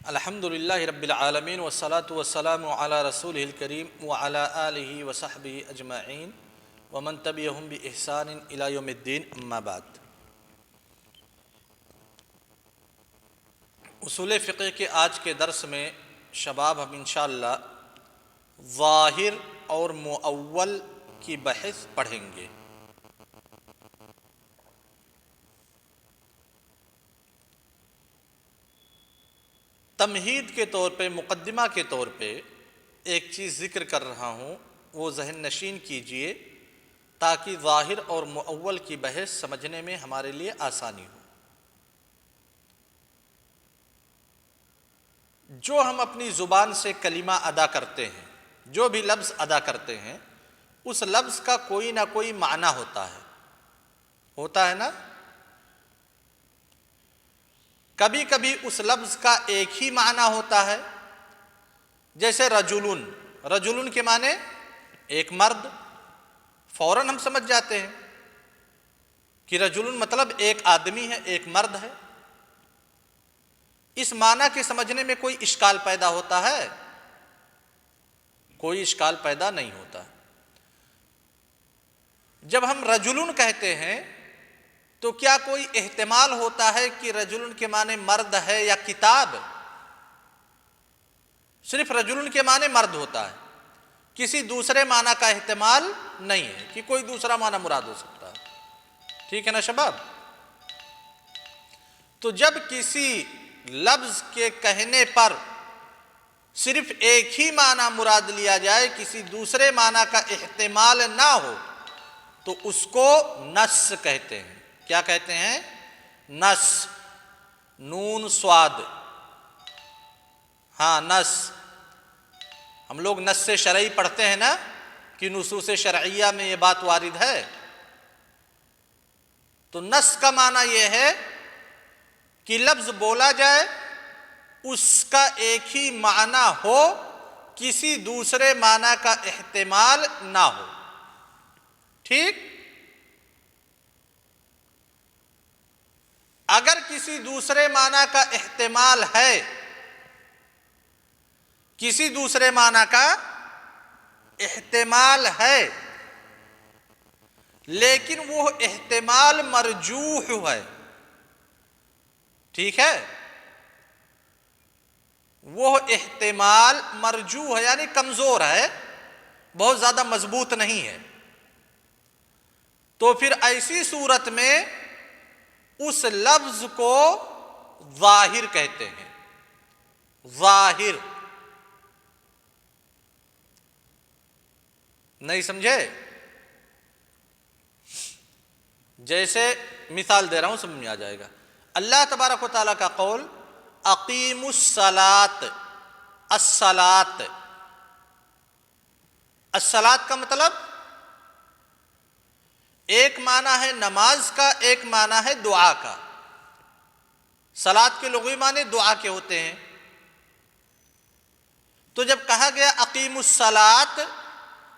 الحمدللہ رب العالمین والصلاة والسلام علی رسولہ الکریم وعلی آلہ وصحبہ اجمعین ومن تبعہم بإحسان الی یوم الدین اما بعد۔ اصول فقہ کے آج کے درس میں شباب ہم انشاءاللہ ظاہر اور مؤول کی بحث پڑھیں گے۔ تمہید کے طور پہ، مقدمہ کے طور پہ ایک چیز ذکر کر رہا ہوں، وہ ذہن نشین کیجئے تاکہ ظاہر اور مؤول کی بحث سمجھنے میں ہمارے لیے آسانی ہو۔ جو ہم اپنی زبان سے کلمہ ادا کرتے ہیں، جو بھی لفظ ادا کرتے ہیں، اس لفظ کا کوئی نہ کوئی معنی ہوتا ہے نا؟ کبھی کبھی اس لفظ کا ایک ہی معنی ہوتا ہے، جیسے رجلن، رجلن کے معنی ایک مرد، فوراً ہم سمجھ جاتے ہیں کہ رجلن مطلب ایک آدمی ہے، ایک مرد ہے۔ اس معنی کے سمجھنے میں کوئی اشکال پیدا ہوتا ہے؟ کوئی اشکال پیدا نہیں ہوتا۔ جب ہم رجلن کہتے ہیں تو کیا کوئی احتمال ہوتا ہے کہ رجلن کے معنی مرد ہے یا کتاب؟ صرف رجلن کے معنی مرد ہوتا ہے، کسی دوسرے معنی کا احتمال نہیں ہے کہ کوئی دوسرا معنی مراد ہو سکتا ہے۔ ٹھیک ہے نا شباب؟ تو جب کسی لفظ کے کہنے پر صرف ایک ہی معنی مراد لیا جائے، کسی دوسرے معنی کا احتمال نہ ہو، تو اس کو نص کہتے ہیں۔ کیا کہتے ہیں؟ نص، نون صاد، ہاں نص۔ ہم لوگ نص شرعی پڑھتے ہیں نا کہ نصوص شرعیہ میں یہ بات وارد ہے۔ تو نص کا معنی یہ ہے کہ لفظ بولا جائے، اس کا ایک ہی معنی ہو، کسی دوسرے معنی کا احتمال نہ ہو۔ ٹھیک؟ اگر کسی دوسرے معنی کا احتمال ہے، کسی دوسرے معنی کا احتمال ہے، لیکن وہ احتمال مرجوح ہے، ٹھیک ہے؟ وہ احتمال مرجوح ہے یعنی کمزور ہے، بہت زیادہ مضبوط نہیں ہے، تو پھر ایسی صورت میں اس لفظ کو ظاہر کہتے ہیں۔ ظاہر، نہیں سمجھے؟ جیسے مثال دے رہا ہوں، سمجھ میں آ جائے گا۔ اللہ تبارک و تعالیٰ کا قول اقیموا الصلاۃ، الصلاۃ، الصلاۃ کا مطلب ایک معنی ہے نماز کا، ایک معنی ہے دعا کا۔ صلاۃ کے لغوی معنی دعا کے ہوتے ہیں۔ تو جب کہا گیا اقیموا الصلاۃ،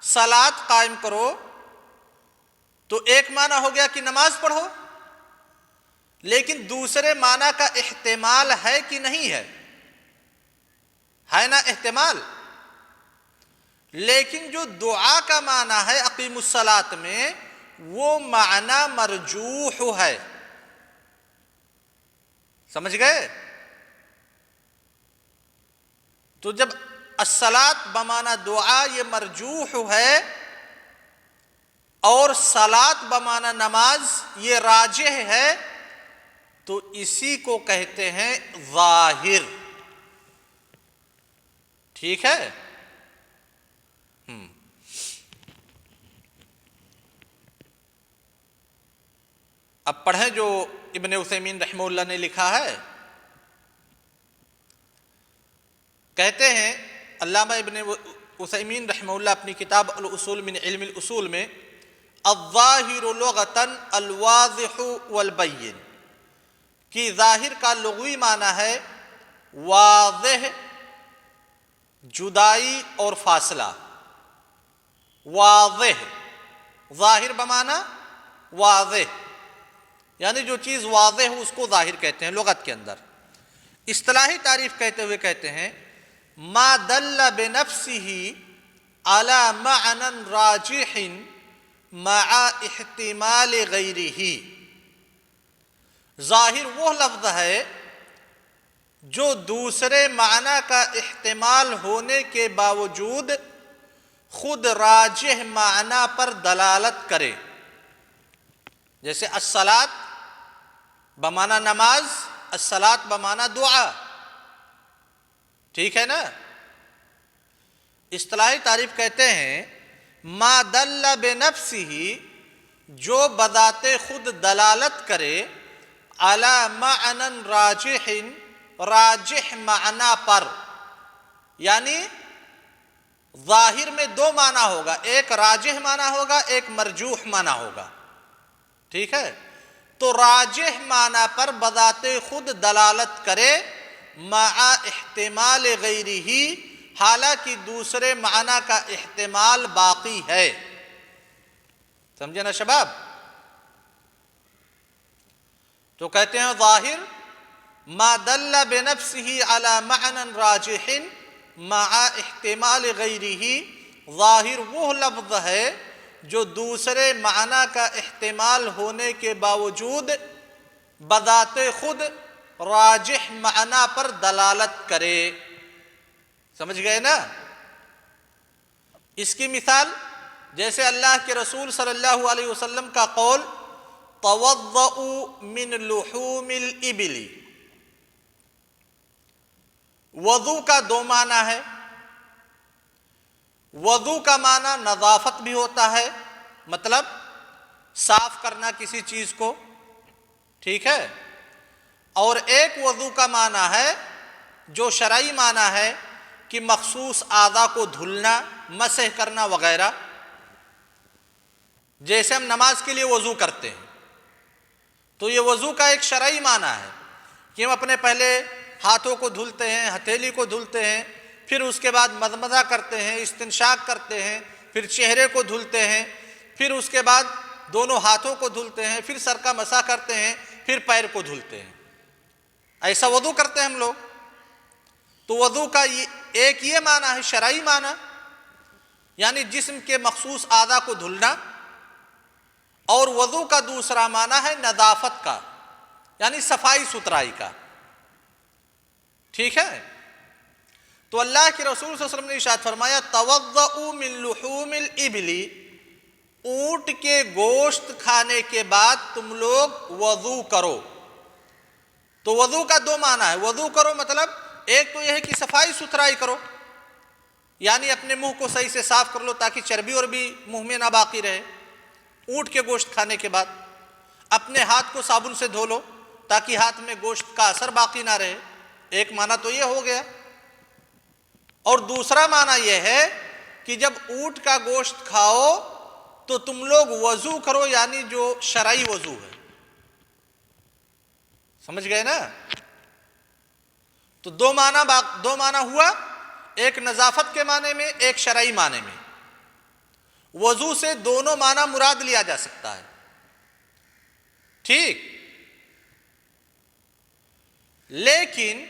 صلاۃ قائم کرو، تو ایک معنی ہو گیا کہ نماز پڑھو، لیکن دوسرے معنی کا احتمال ہے کہ نہیں ہے؟ ہے نا احتمال؟ لیکن جو دعا کا معنی ہے اقیموا الصلاۃ میں، وہ معنی مرجوح ہے۔ سمجھ گئے؟ تو جب الصلاۃ بمعنی دعا یہ مرجوح ہے، اور صلاۃ بمعنی نماز یہ راجح ہے، تو اسی کو کہتے ہیں ظاہر۔ ٹھیک ہے؟ اب پڑھیں جو ابن عثیمین رحمہ اللہ نے لکھا ہے۔ کہتے ہیں علامہ ابن عثیمین رحمہ اللہ اپنی کتاب الاصول من علم الاصول میں، الظاہر لغتاً الواضح والبین، کہ ظاہر کا لغوی معنی ہے واضح، جدائی اور فاصلہ۔ واضح، ظاہر بمعنی واضح، یعنی جو چیز واضح ہو اس کو ظاہر کہتے ہیں لغت کے اندر۔ اصطلاحی تعریف کہتے ہوئے کہتے ہیں ما دل بنفسه على معنى راجح مع احتمال غیرہ، ظاہر وہ لفظ ہے جو دوسرے معنی کا احتمال ہونے کے باوجود خود راجح معنی پر دلالت کرے، جیسے الصلاۃ بمعنی نماز، الصلاۃ بمعنی دعا، ٹھیک ہے نا؟ اصطلاحی تعریف کہتے ہیں ما دل بنفسہ، جو بذات خود دلالت کرے، علی معنی راجح، راجح معنی پر، یعنی ظاہر میں دو معنی ہوگا، ایک راجح معنی ہوگا، ایک مرجوح معنی ہوگا، ٹھیک ہے؟ تو راجح معنی پر بذات خود دلالت کرے مع احتمال غیرہ، حالانکہ دوسرے معنی کا احتمال باقی ہے۔ سمجھے نا شباب؟ تو کہتے ہیں ظاہر ما دل بنفسه على معنى راجح مع احتمال غیرہ، ظاہر وہ لفظ ہے جو دوسرے معنی کا احتمال ہونے کے باوجود بذات خود راجح معنی پر دلالت کرے۔ سمجھ گئے نا؟ اس کی مثال جیسے اللہ کے رسول صلی اللہ علیہ وسلم کا قول توضؤوا من لحوم الابل، وضو کا دو معنی ہے۔ وضو کا معنی نظافت بھی ہوتا ہے، مطلب صاف کرنا کسی چیز کو، ٹھیک ہے؟ اور ایک وضو کا معنی ہے جو شرعی معنی ہے کہ مخصوص اعضاء کو دھلنا، مسح کرنا وغیرہ، جیسے ہم نماز کے لیے وضو کرتے ہیں تو یہ وضو کا ایک شرعی معنی ہے کہ ہم اپنے پہلے ہاتھوں کو دھلتے ہیں، ہتھیلی کو دھلتے ہیں، پھر اس کے بعد مضمضہ کرتے ہیں، استنشاق کرتے ہیں، پھر چہرے کو دھلتے ہیں، پھر اس کے بعد دونوں ہاتھوں کو دھلتے ہیں، پھر سر کا مسح کرتے ہیں، پھر پیر کو دھلتے ہیں۔ ایسا وضو کرتے ہیں ہم لوگ۔ تو وضو کا ایک یہ معنی ہے شرعی معنی، یعنی جسم کے مخصوص اعضاء کو دھلنا، اور وضو کا دوسرا معنی ہے نظافت کا، یعنی صفائی ستھرائی کا، ٹھیک ہے؟ تو اللہ کے رسول صلی اللہ علیہ وسلم نے ارشاد فرمایا توضؤوا من لحوم الابل، اونٹ کے گوشت کھانے کے بعد تم لوگ وضو کرو۔ تو وضو کا دو معنی ہے، وضو کرو مطلب ایک تو یہ ہے کہ صفائی ستھرائی کرو، یعنی اپنے منہ کو صحیح سے صاف کر لو تاکہ چربی اور بھی منہ میں نہ باقی رہے اونٹ کے گوشت کھانے کے بعد۔ اپنے ہاتھ کو صابن سے دھو لو تاکہ ہاتھ میں گوشت کا اثر باقی نہ رہے، ایک معنی تو یہ ہو گیا۔ اور دوسرا معنی یہ ہے کہ جب اونٹ کا گوشت کھاؤ تو تم لوگ وضو کرو، یعنی جو شرعی وضو ہے۔ سمجھ گئے نا؟ تو دو معنی ہوا، ایک نظافت کے معنی میں، ایک شرعی معنی میں۔ وضو سے دونوں معنی مراد لیا جا سکتا ہے، ٹھیک؟ لیکن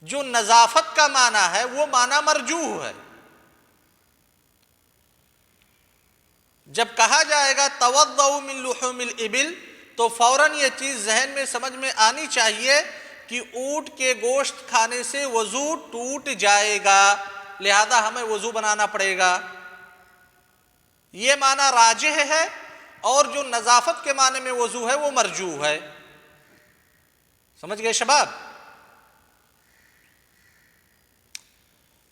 جو نظافت کا معنی ہے وہ معنی مرجوح ہے۔ جب کہا جائے گا توضؤوا من لحوم الابل تو فوراً یہ چیز ذہن میں سمجھ میں آنی چاہیے کہ اونٹ کے گوشت کھانے سے وضو ٹوٹ جائے گا، لہذا ہمیں وضو بنانا پڑے گا، یہ معنی راجح ہے۔ اور جو نظافت کے معنی میں وضو ہے وہ مرجوح ہے۔ سمجھ گئے شباب؟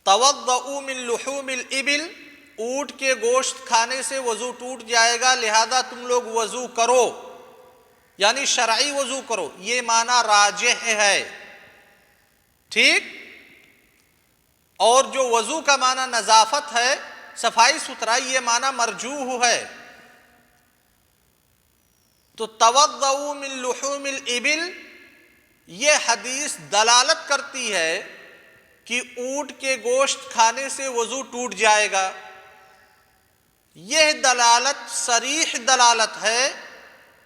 توضؤوا من لحوم الابل، اونٹ کے گوشت کھانے سے وضو ٹوٹ جائے گا لہذا تم لوگ وضو کرو، یعنی شرعی وضو کرو، یہ معنی راجح ہے، ٹھیک؟ اور جو وضو کا معنی نظافت ہے، صفائی ستھرائی، یہ معنی مرجوح ہے۔ تو توضؤوا من لحوم الابل یہ حدیث دلالت کرتی ہے کہ اونٹ کے گوشت کھانے سے وضو ٹوٹ جائے گا۔ یہ دلالت صریح دلالت ہے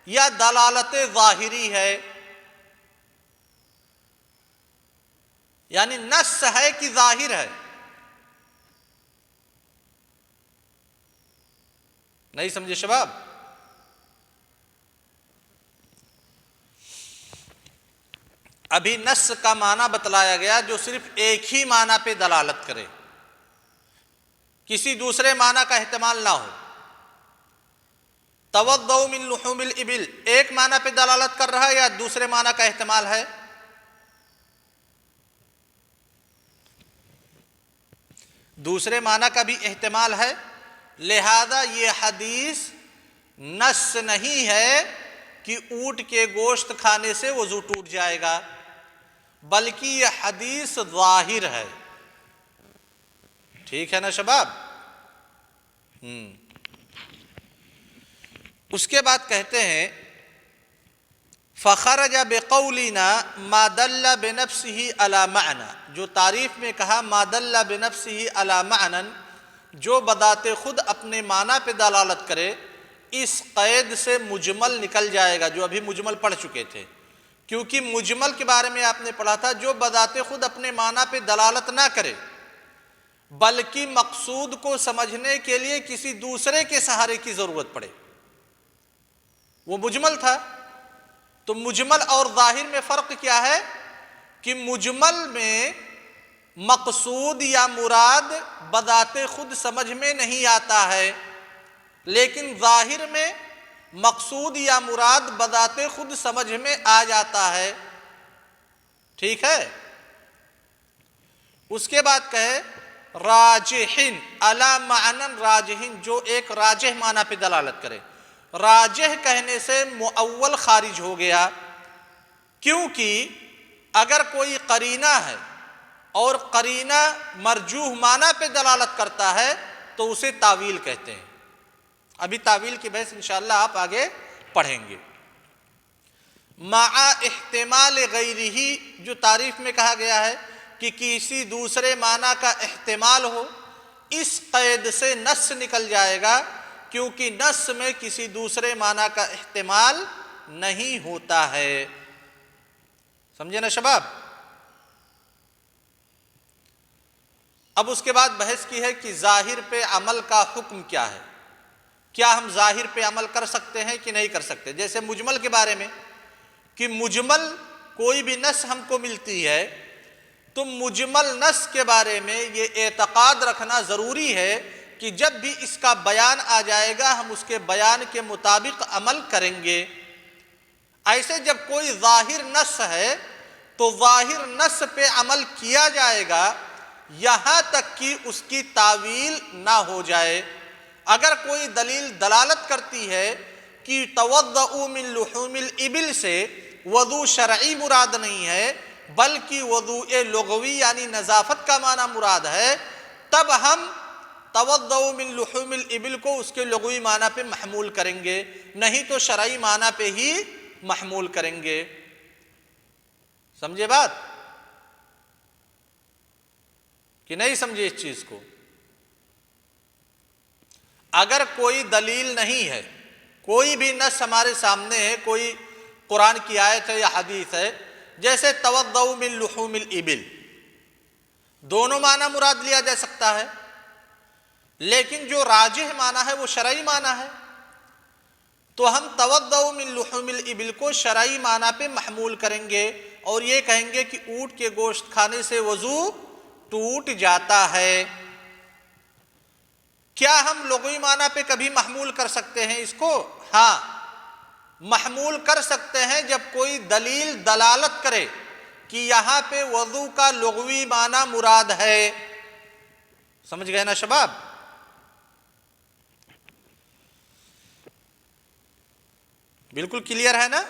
یا دلالت ظاہری ہے؟ یعنی نص ہے کہ ظاہر ہے؟ نہیں سمجھے شباب؟ ابھی نص کا معنی بتلایا گیا جو صرف ایک ہی معنی پہ دلالت کرے، کسی دوسرے معنی کا احتمال نہ ہو۔ توضؤ من لحوم الابل ایک معنی پہ دلالت کر رہا ہے یا دوسرے معنی کا احتمال ہے؟ دوسرے معنی کا بھی احتمال ہے، لہذا یہ حدیث نص نہیں ہے کہ اونٹ کے گوشت کھانے سے وضو ٹوٹ جائے گا، بلکہ یہ حدیث ظاہر ہے۔ ٹھیک ہے نا شباب؟ اس کے بعد کہتے ہیں فخرج بقولنا ما دل بنفسه على معنى، جو تعریف میں کہا ما دل بنفسه على معنى، جو بذات خود اپنے معنی پہ دلالت کرے، اس قید سے مجمل نکل جائے گا، جو ابھی مجمل پڑھ چکے تھے، کیونکہ مجمل کے بارے میں آپ نے پڑھا تھا جو بذات خود اپنے معنی پہ دلالت نہ کرے بلکہ مقصود کو سمجھنے کے لیے کسی دوسرے کے سہارے کی ضرورت پڑے، وہ مجمل تھا۔ تو مجمل اور ظاہر میں فرق کیا ہے کہ مجمل میں مقصود یا مراد بذات خود سمجھ میں نہیں آتا ہے، لیکن ظاہر میں مقصود یا مراد بذات خود سمجھ میں آ جاتا ہے۔ ٹھیک ہے؟ اس کے بعد کہے راجحن علی معنی راجحن، جو ایک راجح معنی پہ دلالت کرے۔ راجح کہنے سے مؤول خارج ہو گیا، کیونکہ اگر کوئی قرینہ ہے اور قرینہ مرجوح معنی پہ دلالت کرتا ہے تو اسے تاویل کہتے ہیں۔ ابھی تاویل کی بحث انشاءاللہ آپ آگے پڑھیں گے۔ مع احتمال غیرہ، جو تعریف میں کہا گیا ہے کہ کسی دوسرے معنی کا احتمال ہو، اس قید سے نص نکل جائے گا، کیونکہ نص میں کسی دوسرے معنی کا احتمال نہیں ہوتا ہے۔ سمجھے نا شباب؟ اب اس کے بعد بحث کی ہے کہ ظاہر پہ عمل کا حکم کیا ہے، کیا ہم ظاہر پہ عمل کر سکتے ہیں کہ نہیں کر سکتے؟ جیسے مجمل کے بارے میں کہ مجمل کوئی بھی نص ہم کو ملتی ہے تو مجمل نص کے بارے میں یہ اعتقاد رکھنا ضروری ہے کہ جب بھی اس کا بیان آ جائے گا ہم اس کے بیان کے مطابق عمل کریں گے۔ ایسے جب کوئی ظاہر نص ہے تو ظاہر نص پہ عمل کیا جائے گا یہاں تک کہ اس کی تعویل نہ ہو جائے۔ اگر کوئی دلیل دلالت کرتی ہے کہ توضؤ من لحوم الابل سے وضو شرعی مراد نہیں ہے بلکہ وضوء لغوی یعنی نظافت کا معنی مراد ہے، تب ہم توضؤ من لحوم الابل کو اس کے لغوی معنی پہ محمول کریں گے، نہیں تو شرعی معنی پہ ہی محمول کریں گے۔ سمجھے بات کہ نہیں سمجھے اس چیز کو؟ اگر کوئی دلیل نہیں ہے، کوئی بھی نص ہمارے سامنے ہے، کوئی قرآن کی آیت ہے یا حدیث ہے، جیسے توضؤ من لحوم الابل، دونوں معنی مراد لیا جا سکتا ہے، لیکن جو راجح معنی ہے وہ شرعی معنی ہے، تو ہم توضؤ من لحوم الابل کو شرعی معنی پہ محمول کریں گے اور یہ کہیں گے کہ اونٹ کے گوشت کھانے سے وضو ٹوٹ جاتا ہے۔ کیا ہم لغوی معنی پہ کبھی محمول کر سکتے ہیں اس کو؟ ہاں، محمول کر سکتے ہیں جب کوئی دلیل دلالت کرے کہ یہاں پہ وضو کا لغوی معنی مراد ہے۔ سمجھ گئے نا شباب؟ بالکل کلیئر ہے نا؟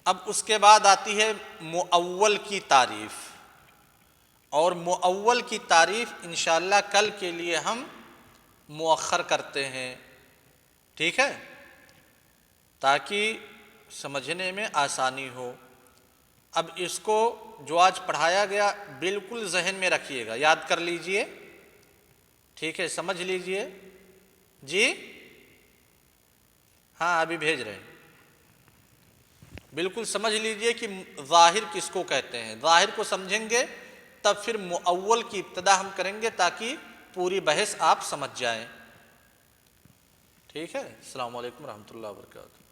اب اس کے بعد آتی ہے مؤول کی تعریف، اور مؤول کی تعریف انشاءاللہ کل کے لیے ہم مؤخر کرتے ہیں، ٹھیک ہے، تاکہ سمجھنے میں آسانی ہو۔ اب اس کو جو آج پڑھایا گیا بالکل ذہن میں رکھیے گا، یاد کر لیجئے، ٹھیک ہے، سمجھ لیجئے۔ جی ہاں، ابھی بھیج رہے ہیں۔ بالکل سمجھ لیجئے کہ ظاہر کس کو کہتے ہیں، ظاہر کو سمجھیں گے تب پھر مؤول کی ابتدا ہم کریں گے تاکہ پوری بحث آپ سمجھ جائیں۔ ٹھیک ہے، السلام علیکم ورحمۃ اللہ وبرکاتہ۔